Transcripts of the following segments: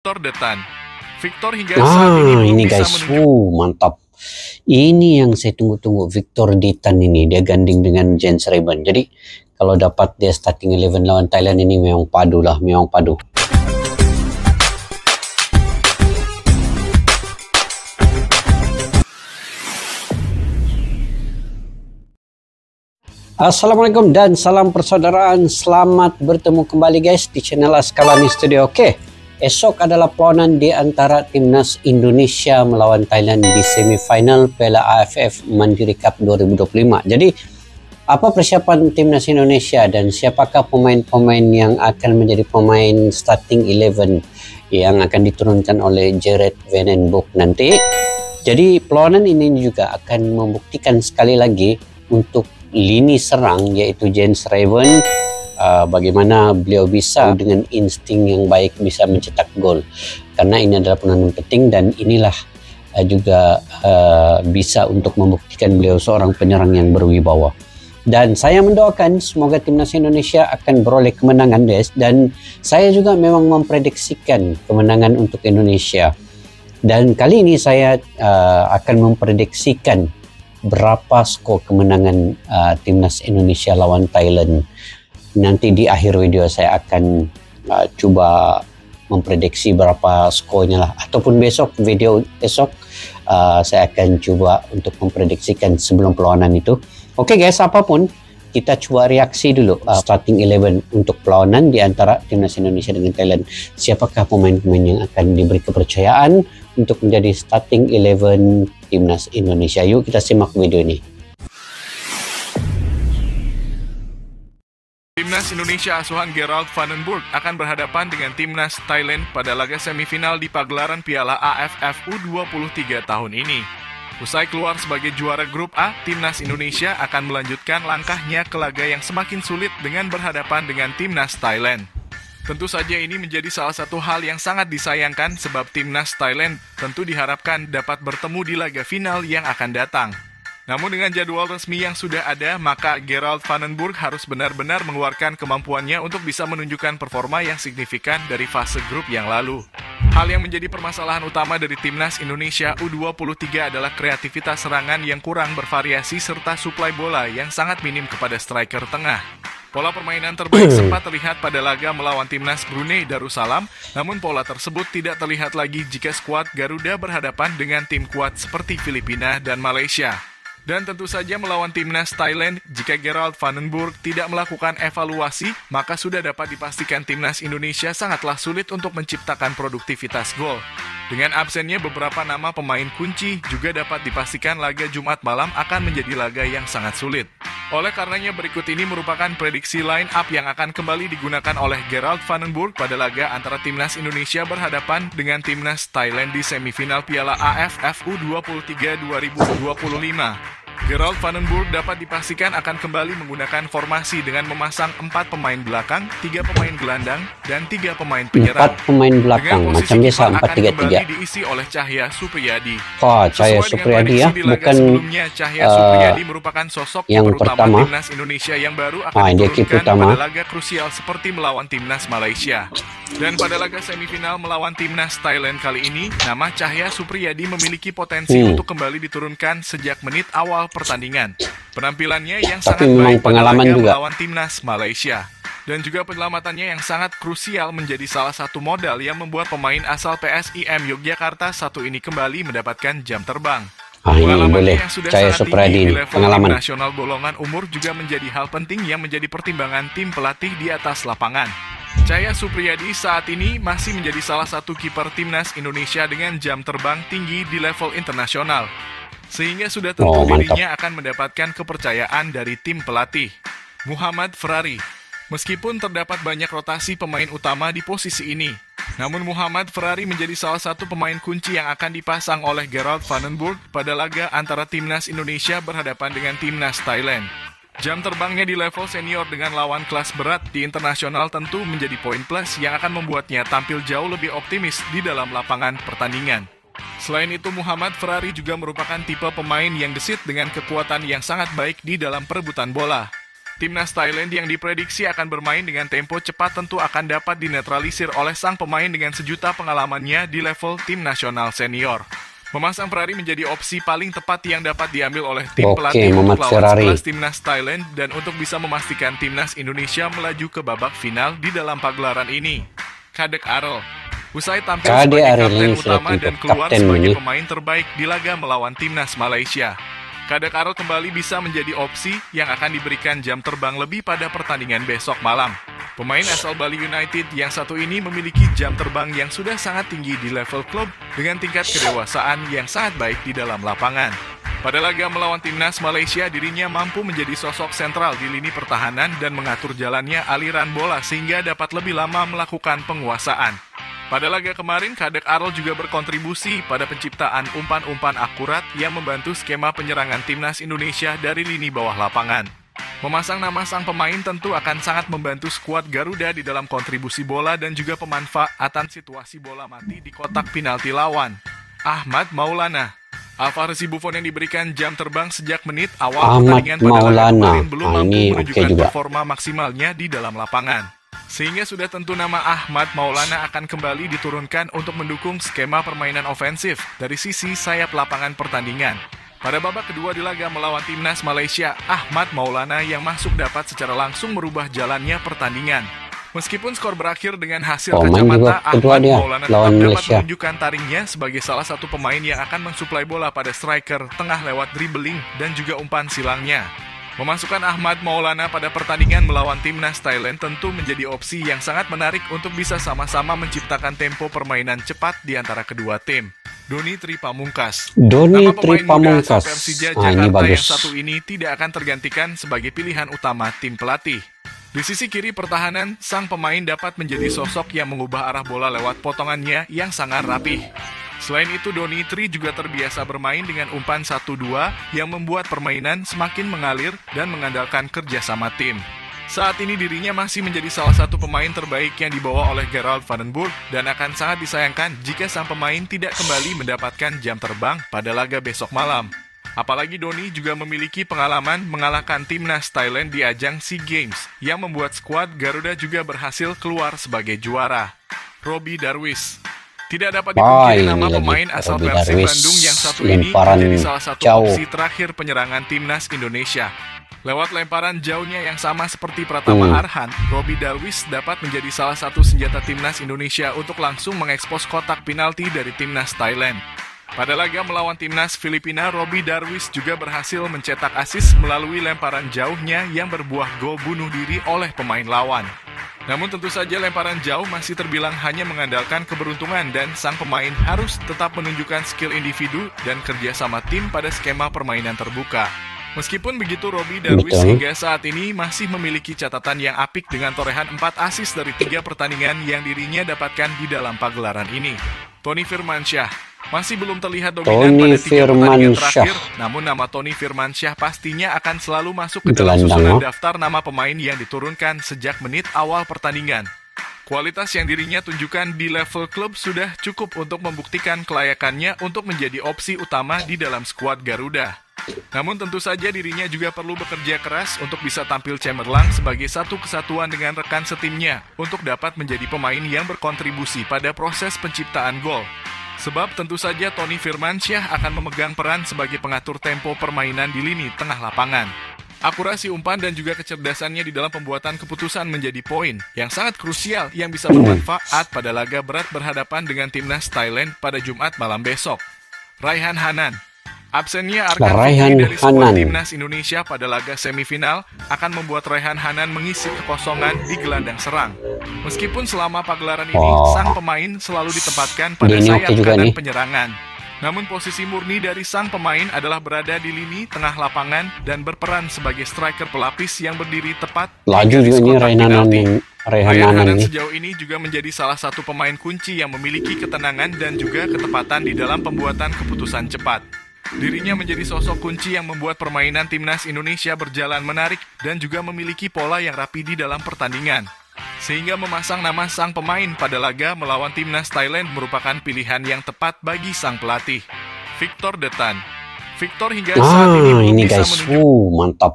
Victor Detan. Victor hingga saat ini belum ini bisa guys, menunjukkan. mantap. Ini yang saya tunggu-tunggu, Victor Detan ini. Dia ganding dengan Jens Rayburn. Jadi kalau dapat dia starting 11 lawan Thailand ini memang padu lah, memang padu. Assalamualaikum dan salam persaudaraan. Selamat bertemu kembali guys di channel Askalani Studio. Oke, esok adalah perlawanan di antara timnas Indonesia melawan Thailand di semifinal Piala AFF Mandiri Cup 2025. Jadi, apa persiapan timnas Indonesia dan siapakah pemain-pemain yang akan menjadi pemain starting 11 yang akan diturunkan oleh Jared Van den Broek nanti? Jadi, perlawanan ini juga akan membuktikan sekali lagi untuk lini serang yaitu Jens Rayburn, bagaimana beliau bisa dengan insting yang baik bisa mencetak gol, karena ini adalah permainan penting dan inilah juga bisa untuk membuktikan beliau seorang penyerang yang berwibawa. Dan saya mendoakan semoga timnas Indonesia akan beroleh kemenangan guys, dan saya juga memang memprediksikan kemenangan untuk Indonesia. Dan kali ini saya akan memprediksikan berapa skor kemenangan timnas Indonesia lawan Thailand. Nanti di akhir video saya akan coba memprediksi berapa skornya lah, ataupun besok, video esok saya akan coba untuk memprediksikan sebelum perlawanan itu. Oke guys, apapun kita coba reaksi dulu starting 11 untuk perlawanan di antara timnas Indonesia dengan Thailand. Siapakah pemain-pemain yang akan diberi kepercayaan untuk menjadi starting 11 timnas Indonesia? Yuk kita simak video ini. Timnas Indonesia asuhan Gerald Van den Broek akan berhadapan dengan timnas Thailand pada laga semifinal di pagelaran Piala AFF U23 tahun ini. Usai keluar sebagai juara grup A, timnas Indonesia akan melanjutkan langkahnya ke laga yang semakin sulit dengan berhadapan dengan timnas Thailand. Tentu saja ini menjadi salah satu hal yang sangat disayangkan sebab timnas Thailand tentu diharapkan dapat bertemu di laga final yang akan datang. Namun dengan jadwal resmi yang sudah ada, maka Gerald Van den Broek harus benar-benar mengeluarkan kemampuannya untuk bisa menunjukkan performa yang signifikan dari fase grup yang lalu. Hal yang menjadi permasalahan utama dari timnas Indonesia U23 adalah kreativitas serangan yang kurang bervariasi serta suplai bola yang sangat minim kepada striker tengah. Pola permainan terbaik sempat terlihat pada laga melawan timnas Brunei Darussalam, namun pola tersebut tidak terlihat lagi jika skuad Garuda berhadapan dengan tim kuat seperti Filipina dan Malaysia. Dan tentu saja melawan timnas Thailand, jika Gerald Van den Broek tidak melakukan evaluasi, maka sudah dapat dipastikan timnas Indonesia sangatlah sulit untuk menciptakan produktivitas gol. Dengan absennya beberapa nama pemain kunci, juga dapat dipastikan laga Jumat malam akan menjadi laga yang sangat sulit. Oleh karenanya berikut ini merupakan prediksi line up yang akan kembali digunakan oleh Gerald Van den Broek pada laga antara timnas Indonesia berhadapan dengan timnas Thailand di semifinal Piala AFF U23 2025. Gerald Van den Broek dapat dipastikan akan kembali menggunakan formasi dengan memasang 4 pemain belakang, 3 pemain gelandang, dan 3 pemain penyerang. 4 pemain belakang, macam biasa 4-3-3. Kembali diisi oleh Cahya Supriyadi. Cahya Supriyadi ya, bukan Cahya Supriyadi merupakan sosok yang pertama timnas Indonesia yang baru akan diturunkan pada laga krusial seperti melawan timnas Malaysia. Dan pada laga semifinal melawan timnas Thailand kali ini, nama Cahya Supriyadi memiliki potensi untuk kembali diturunkan sejak menit awal pertandingan. Penampilannya yang sangat baik pada laga melawan timnas Malaysia. Dan juga penyelamatannya yang sangat krusial menjadi salah satu modal yang membuat pemain asal PSIM Yogyakarta satu ini kembali mendapatkan jam terbang. Ini boleh, Cahya Supriyadi, di level pengalaman nasional golongan umur juga menjadi hal penting yang menjadi pertimbangan tim pelatih di atas lapangan. Cahya Supriyadi saat ini masih menjadi salah satu kiper timnas Indonesia dengan jam terbang tinggi di level internasional, sehingga sudah tentu dirinya akan mendapatkan kepercayaan dari tim pelatih. Muhammad Ferrari. Meskipun terdapat banyak rotasi pemain utama di posisi ini, namun Muhammad Ferrari menjadi salah satu pemain kunci yang akan dipasang oleh Gerald Van den Broek pada laga antara timnas Indonesia berhadapan dengan timnas Thailand. Jam terbangnya di level senior dengan lawan kelas berat di internasional tentu menjadi poin plus yang akan membuatnya tampil jauh lebih optimis di dalam lapangan pertandingan. Selain itu, Muhammad Ferrari juga merupakan tipe pemain yang gesit dengan kekuatan yang sangat baik di dalam perebutan bola. Timnas Thailand yang diprediksi akan bermain dengan tempo cepat tentu akan dapat dinetralisir oleh sang pemain dengan sejuta pengalamannya di level tim nasional senior. Memasang Ferrari menjadi opsi paling tepat yang dapat diambil oleh tim pelatih untuk lawan sekelas Timnas Thailand dan untuk bisa memastikan Timnas Indonesia melaju ke babak final di dalam pagelaran ini. Kadek Arel, usai tampil sebagai kapten utama dan keluar sebagai pemain terbaik di laga melawan Timnas Malaysia, Kadek Arel kembali bisa menjadi opsi yang akan diberikan jam terbang lebih pada pertandingan besok malam. Pemain asal Bali United yang satu ini memiliki jam terbang yang sudah sangat tinggi di level klub dengan tingkat kedewasaan yang sangat baik di dalam lapangan. Pada laga melawan Timnas Malaysia, dirinya mampu menjadi sosok sentral di lini pertahanan dan mengatur jalannya aliran bola sehingga dapat lebih lama melakukan penguasaan. Pada laga kemarin, Kadek Arel juga berkontribusi pada penciptaan umpan-umpan akurat yang membantu skema penyerangan Timnas Indonesia dari lini bawah lapangan. Memasang nama sang pemain tentu akan sangat membantu skuad Garuda di dalam kontribusi bola dan juga pemanfaatan situasi bola mati di kotak penalti lawan. Ahmad Maulana, Alvarez Buffon yang diberikan jam terbang sejak menit awal pertandingan pada laga kemarin belum mampu menunjukkan performa maksimalnya di dalam lapangan. Sehingga sudah tentu nama Ahmad Maulana akan kembali diturunkan untuk mendukung skema permainan ofensif dari sisi sayap lapangan pertandingan. Pada babak kedua di laga melawan Timnas Malaysia, Ahmad Maulana yang masuk dapat secara langsung merubah jalannya pertandingan. Meskipun skor berakhir dengan hasil kacamata, Ahmad Maulana tetap dapat menunjukkan taringnya sebagai salah satu pemain yang akan mensuplai bola pada striker tengah lewat dribbling dan juga umpan silangnya. Memasukkan Ahmad Maulana pada pertandingan melawan Timnas Thailand tentu menjadi opsi yang sangat menarik untuk bisa sama-sama menciptakan tempo permainan cepat di antara kedua tim. Doni Tri Pamungkas. Nama pemain muda asal Persija Jakarta yang satu ini tidak akan tergantikan sebagai pilihan utama tim pelatih. Di sisi kiri pertahanan, sang pemain dapat menjadi sosok yang mengubah arah bola lewat potongannya yang sangat rapih. Selain itu, Doni Tri juga terbiasa bermain dengan umpan 1-2 yang membuat permainan semakin mengalir dan mengandalkan kerjasama tim. Saat ini dirinya masih menjadi salah satu pemain terbaik yang dibawa oleh Gerald van den Burg dan akan sangat disayangkan jika sang pemain tidak kembali mendapatkan jam terbang pada laga besok malam. Apalagi Doni juga memiliki pengalaman mengalahkan Timnas Thailand di ajang SEA Games yang membuat skuad Garuda juga berhasil keluar sebagai juara. Robbie Darwish. Tidak dapat dipungkiri nama pemain asal Persib Bandung yang satu ini menjadi salah satu opsi terakhir penyerangan Timnas Indonesia. Lewat lemparan jauhnya yang sama seperti Pratama Arhan, Robbie Darwish dapat menjadi salah satu senjata Timnas Indonesia untuk langsung mengekspos kotak penalti dari Timnas Thailand. Pada laga melawan Timnas Filipina, Robbie Darwish juga berhasil mencetak assist melalui lemparan jauhnya yang berbuah gol bunuh diri oleh pemain lawan. Namun tentu saja lemparan jauh masih terbilang hanya mengandalkan keberuntungan dan sang pemain harus tetap menunjukkan skill individu dan kerjasama tim pada skema permainan terbuka. Meskipun begitu, Robbie Darwish hingga saat ini masih memiliki catatan yang apik dengan torehan 4 assist dari 3 pertandingan yang dirinya dapatkan di dalam pagelaran ini. Tony Firmansyah masih belum terlihat dominan pada 3 pertandingan terakhir, namun nama Tony Firmansyah pastinya akan selalu masuk ke dalam susunan daftar nama pemain yang diturunkan sejak menit awal pertandingan. Kualitas yang dirinya tunjukkan di level klub sudah cukup untuk membuktikan kelayakannya untuk menjadi opsi utama di dalam skuad Garuda. Namun tentu saja dirinya juga perlu bekerja keras untuk bisa tampil cemerlang sebagai satu kesatuan dengan rekan setimnya untuk dapat menjadi pemain yang berkontribusi pada proses penciptaan gol. Sebab tentu saja Tony Firmansyah akan memegang peran sebagai pengatur tempo permainan di lini tengah lapangan. Akurasi umpan dan juga kecerdasannya di dalam pembuatan keputusan menjadi poin yang sangat krusial yang bisa bermanfaat pada laga berat berhadapan dengan Timnas Thailand pada Jumat malam besok. Raihan Hanan. Absennya Arkan Fikri dari skuad Timnas Indonesia pada laga semifinal akan membuat Raihan Hanan mengisi kekosongan di gelandang serang. Meskipun selama pagelaran ini sang pemain selalu ditempatkan pada sayap kanan penyerangan. Namun posisi murni dari sang pemain adalah berada di lini tengah lapangan dan berperan sebagai striker pelapis yang berdiri tepat di garis kotak penalti. Raihan Hanan sejauh ini juga menjadi salah satu pemain kunci yang memiliki ketenangan dan juga ketepatan di dalam pembuatan keputusan cepat. Dirinya menjadi sosok kunci yang membuat permainan Timnas Indonesia berjalan menarik dan juga memiliki pola yang rapi di dalam pertandingan. Sehingga memasang nama sang pemain pada laga melawan Timnas Thailand merupakan pilihan yang tepat bagi sang pelatih. Victor Detan. Victor hingga saat ini belum bisa menunjukkan. Mantap.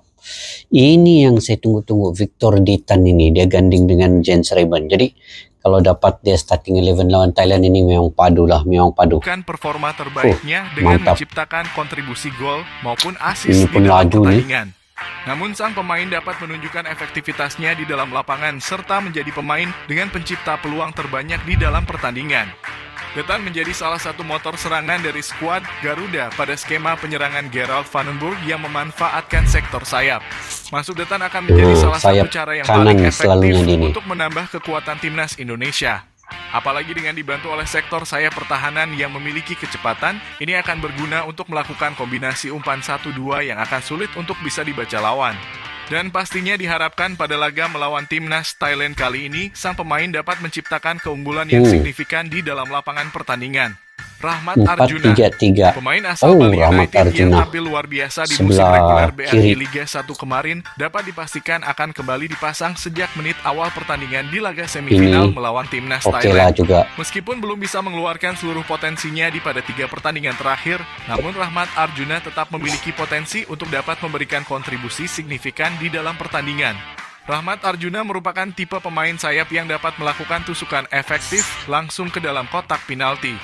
Ini yang saya tunggu-tunggu, Victor Ditan ini. Dia ganding dengan Jens Reben. Jadi kalau dapat dia starting 11 lawan Thailand ini memang padu lah, memang padu. Bukan performa terbaiknya dengan mantap. menciptakan kontribusi gol maupun assist Ini di pun dalam laju nih. pertandingan. Namun sang pemain dapat menunjukkan efektivitasnya di dalam lapangan serta menjadi pemain dengan pencipta peluang terbanyak di dalam pertandingan. Detan menjadi salah satu motor serangan dari skuad Garuda pada skema penyerangan Gerald Vandenberg yang memanfaatkan sektor sayap. Masuk Detan akan menjadi salah satu sayap cara yang kanan paling efektif selalunya Dini. untuk menambah kekuatan timnas Indonesia. Apalagi dengan dibantu oleh sektor sayap pertahanan yang memiliki kecepatan, ini akan berguna untuk melakukan kombinasi umpan 1-2 yang akan sulit untuk bisa dibaca lawan. Dan pastinya diharapkan pada laga melawan timnas Thailand kali ini, sang pemain dapat menciptakan keunggulan yang signifikan di dalam lapangan pertandingan. Rahmat Arjuna, 4-3-3. pemain asal Bali Rahmat United yang Arjuna. tampil luar biasa di Sebelah musim reguler BRI kiri. Liga 1 kemarin, dapat dipastikan akan kembali dipasang sejak menit awal pertandingan di laga semifinal Ini melawan timnas Oke lah Thailand. juga. Meskipun belum bisa mengeluarkan seluruh potensinya di pada 3 pertandingan terakhir, namun Rahmat Arjuna tetap memiliki potensi untuk dapat memberikan kontribusi signifikan di dalam pertandingan. Rahmat Arjuna merupakan tipe pemain sayap yang dapat melakukan tusukan efektif langsung ke dalam kotak penalti.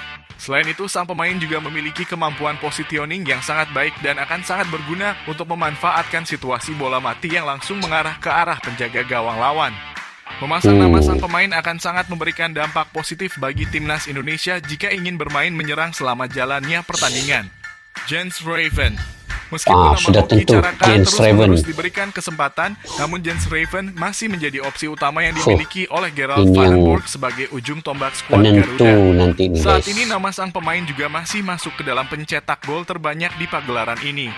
Selain itu, sang pemain juga memiliki kemampuan positioning yang sangat baik dan akan sangat berguna untuk memanfaatkan situasi bola mati yang langsung mengarah ke arah penjaga gawang lawan. Memasang nama sang pemain akan sangat memberikan dampak positif bagi timnas Indonesia jika ingin bermain menyerang selama jalannya pertandingan. Jens Raven. Meskipun nama sudah Hoki tentu Caraka Jens Raven. terus diberikan kesempatan, namun Jens Raven masih menjadi opsi utama yang dimiliki oleh Gerald ini yang Vandenberg sebagai ujung tombak skuad penentu Garuda. nanti nih Saat guys. ini nama sang pemain juga masih masuk ke dalam pencetak gol terbanyak di pagelaran ini.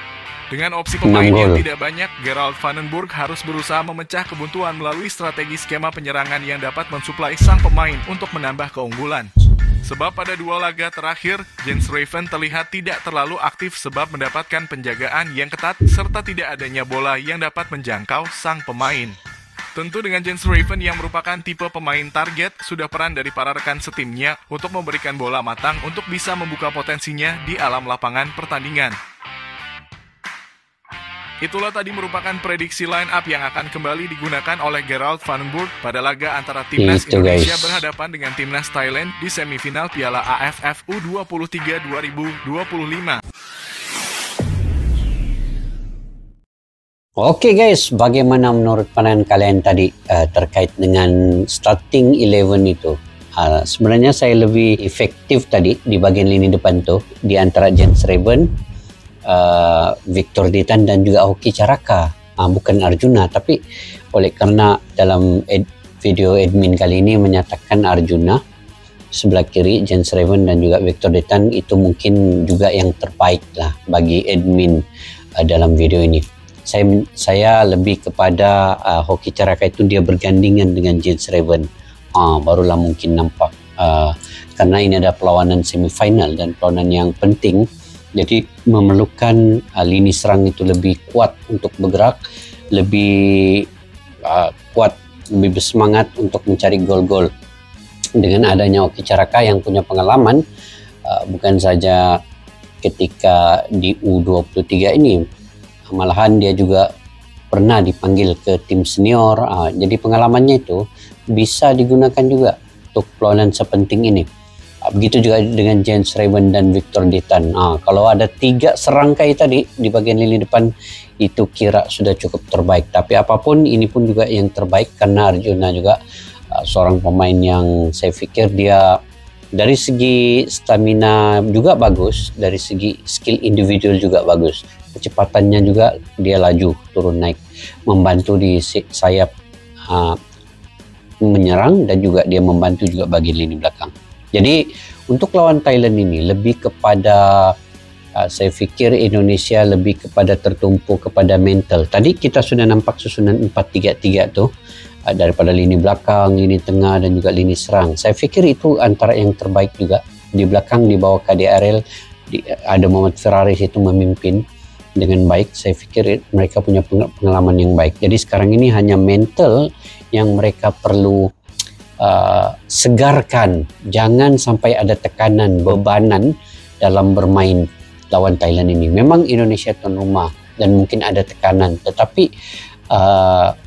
Dengan opsi pemain 6 yang gol. tidak banyak, Gerald Vandenberg harus berusaha memecah kebuntuan melalui strategi skema penyerangan yang dapat mensuplai sang pemain untuk menambah keunggulan. Sebab pada 2 laga terakhir, Jens Raven terlihat tidak terlalu aktif sebab mendapatkan penjagaan yang ketat serta tidak adanya bola yang dapat menjangkau sang pemain. Tentu dengan Jens Raven yang merupakan tipe pemain target, sudah peran dari para rekan setimnya untuk memberikan bola matang untuk bisa membuka potensinya di alam lapangan pertandingan. Itulah tadi merupakan prediksi line up yang akan kembali digunakan oleh Gerald Vandenberg pada laga antara timnas Itu, Indonesia guys. berhadapan dengan timnas Thailand di semifinal Piala AFF U23 2025. Oke guys, bagaimana menurut pandangan kalian tadi terkait dengan starting 11 itu? Sebenarnya saya lebih efektif tadi di bagian lini depan tuh di antara Jens Raven, Victor Ditan dan juga Hoki Caraka, bukan Arjuna, tapi oleh karena dalam video admin kali ini menyatakan Arjuna sebelah kiri, Jens Raven dan juga Victor Ditan, itu mungkin juga yang terbaik lah bagi admin dalam video ini. Saya lebih kepada Hoki Caraka itu dia bergandingan dengan Jens Raven, barulah mungkin nampak karena ini ada perlawanan semifinal dan perlawanan yang penting. Jadi memerlukan lini serang itu lebih kuat untuk bergerak, lebih kuat, lebih bersemangat untuk mencari gol-gol. Dengan adanya Hoki Caraka yang punya pengalaman, bukan saja ketika di U23 ini, malahan dia juga pernah dipanggil ke tim senior. Jadi pengalamannya itu bisa digunakan juga untuk perlawanan sepenting ini. Begitu juga dengan Jens Raven dan Victor Ditan. Kalau ada 3 serangkai tadi di bagian lini depan, itu kira sudah cukup terbaik. Tapi apapun, ini pun juga yang terbaik karena Arjuna juga seorang pemain yang saya pikir dia dari segi stamina juga bagus, dari segi skill individual juga bagus. Kecepatannya juga dia laju turun naik, membantu di sayap menyerang dan juga dia membantu juga bagian lini belakang. Jadi untuk lawan Thailand ini lebih kepada saya fikir Indonesia lebih kepada tertumpu kepada mental. Tadi kita sudah nampak susunan 4-3-3 tuh, daripada lini belakang, lini tengah dan juga lini serang. Saya fikir itu antara yang terbaik juga. Di belakang di bawah KDRL ada Muhammad Ferraris itu memimpin dengan baik. Saya pikir mereka punya pengalaman yang baik. Jadi sekarang ini hanya mental yang mereka perlu segarkan. Jangan sampai ada tekanan, bebanan dalam bermain lawan Thailand ini. Memang Indonesia tuan rumah, dan mungkin ada tekanan, tetapi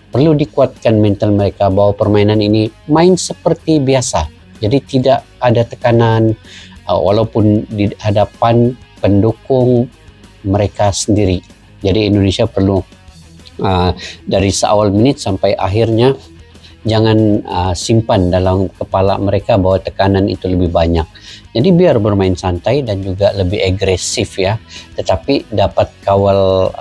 perlu dikuatkan mental mereka bahwa permainan ini main seperti biasa. Jadi tidak ada tekanan walaupun di hadapan pendukung mereka sendiri. Jadi Indonesia perlu dari seawal menit sampai akhirnya jangan simpan dalam kepala mereka bahwa tekanan itu lebih banyak. Jadi biar bermain santai dan juga lebih agresif ya, tetapi dapat kawal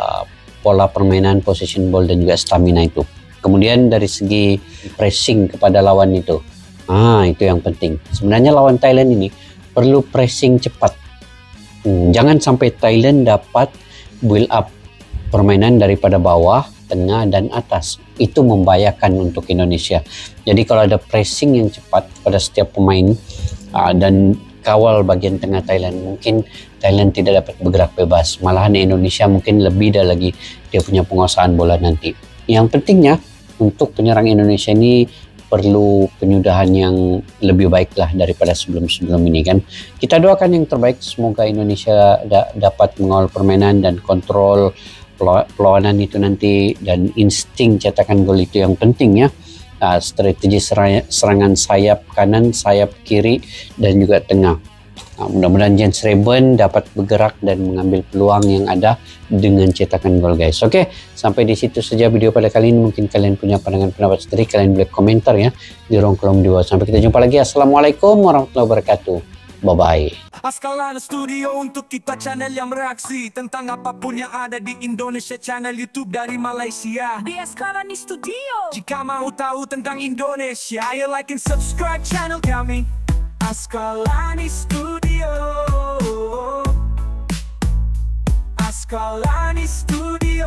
pola permainan, possession ball dan juga stamina itu. Kemudian dari segi pressing kepada lawan itu yang penting. Sebenarnya lawan Thailand ini perlu pressing cepat. Jangan sampai Thailand dapat build up permainan daripada bawah, tengah dan atas. Itu membahayakan untuk Indonesia. Jadi kalau ada pressing yang cepat pada setiap pemain dan kawal bagian tengah Thailand, mungkin Thailand tidak dapat bergerak bebas. Malahan Indonesia mungkin lebih dah lagi dia punya penguasaan bola nanti. Yang pentingnya untuk penyerang Indonesia ini perlu penyudahan yang lebih baik lah daripada sebelum-sebelum ini kan. Kita doakan yang terbaik, semoga Indonesia dapat mengawal permainan dan kontrol perlawanan itu nanti, dan insting cetakan gol itu yang penting ya. Strategi serangan sayap kanan, sayap kiri dan juga tengah. Mudah-mudahan Jens Reben dapat bergerak dan mengambil peluang yang ada dengan cetakan gol guys. Oke, sampai di situ saja video pada kali ini. Mungkin kalian punya pandangan pendapat sendiri, kalian boleh komentar ya di ruang kolom di bawah. Sampai kita jumpa lagi. Assalamualaikum warahmatullahi wabarakatuh. Bye-bye. Askalana Studio untuk kita channel yang bereaksi tentang apapun yang ada di Indonesia, channel YouTube dari Malaysia di Askalana Studio. Jika mau tahu tentang Indonesia, ayo like and subscribe channel kami Askalana Studio. Askalana Studio.